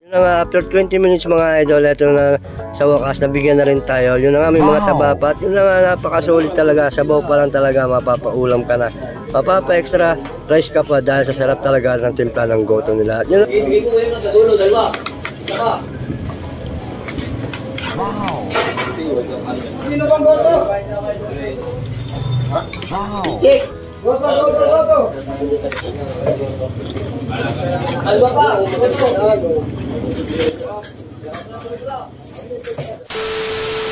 Yun na nga, after 20 minutes mga idol, ito na sa wakas, nabigyan na rin tayo. Yun na nga, may mga tabapat. Yun na nga, napakasulit talaga. Sabaw pa lang talaga, mapapaulam ka na. Mapapa-extra rice ka pa dahil sa sarap talaga ng timpla ng goto nila. Yun na. Ibigay ko ngayon sa dulo, dalawa. Saka. Wow! Sino bang goto? Wow! Check! Goto, goto, goto! Alba pa! Goto!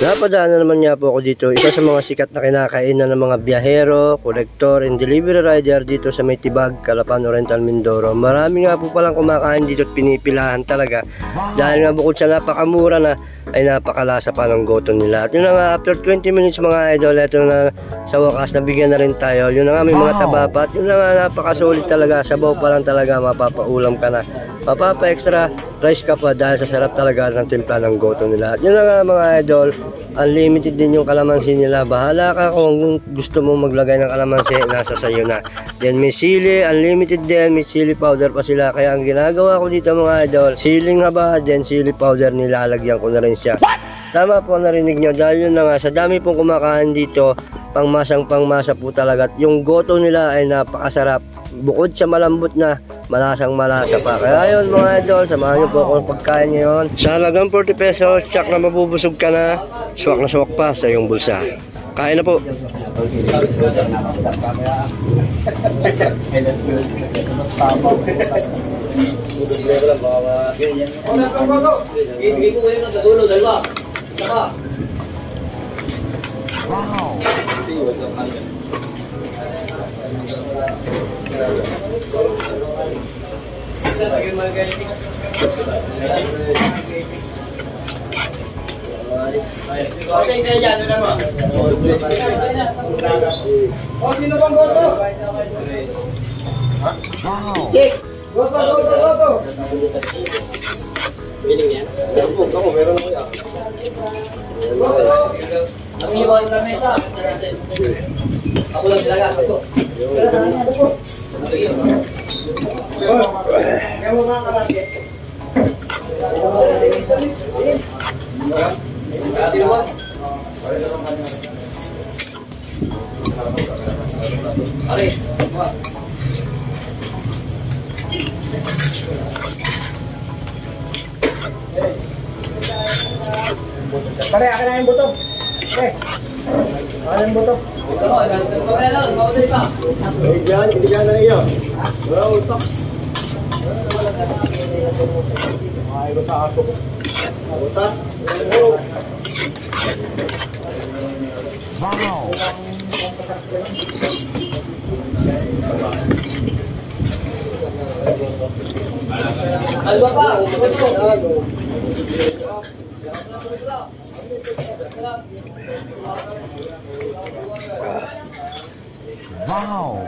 Napadaan na naman niya po ako dito, isa sa mga sikat na kinakainan ng mga biyahero, kolektor, and delivery rider dito sa May Tibag, Calapan, Oriental, Mindoro. Marami nga po palang kumakain dito at pinipilahan talaga dahil nga bukod sa napakamura na ay napakalasa pa ng goto nila. At yun na nga, after 20 minutes mga idol, ito na sa wakas, nabigyan na rin tayo. Yun na nga, may mga tabapat. Yun na nga, napakasulit talaga. Sabaw pa lang talaga, mapapaulam ka na. Mapapa-extra rice ka pa dahil sa sarap talaga ng timpla ng goto nila. At yun na nga mga idol, unlimited din yung kalamansi nila. Bahala ka kung gusto mo maglagay ng kalamansi, nasa sayo na. Then may sili, unlimited din, may sili powder pa sila. Kaya ang ginagawa ko dito mga idol, siling haba, then sili powder, nilalagyan ko na rin siya. Tama po narinig nyo, dahil yun na nga, sa dami pong kumakain dito, pangmasang pangmasa po talaga. At yung goto nila ay napakasarap. Bukod sa malambot na, malasang malasa pa. Kaya yun mga idol, samahan nyo po ako ng pagkain ngayon. Sa halagang 40 pesos, tsak na mabubusog ka na, swak na swak pa sa iyong bulsa. Kain na po. Ibigay ko ngayon sa dulo, dalawa. Saka. Wow! Sino bang goto? Wow! Check! Goto, goto, goto! Piling yan? Ako, meron ako yan. Goto! Ang iwan na mesa. Ako lang talaga, ako. Kaya mo mga karate. Karate naman. Ari, Pare, akin na yung buto. Pare, akin yung buto. Ibigyan na iyo. Wala utak. Ay, ko sa aso. Utak. Wow! Alba pa. Wow!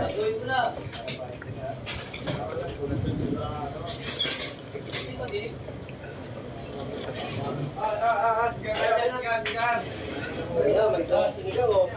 Sinigaw.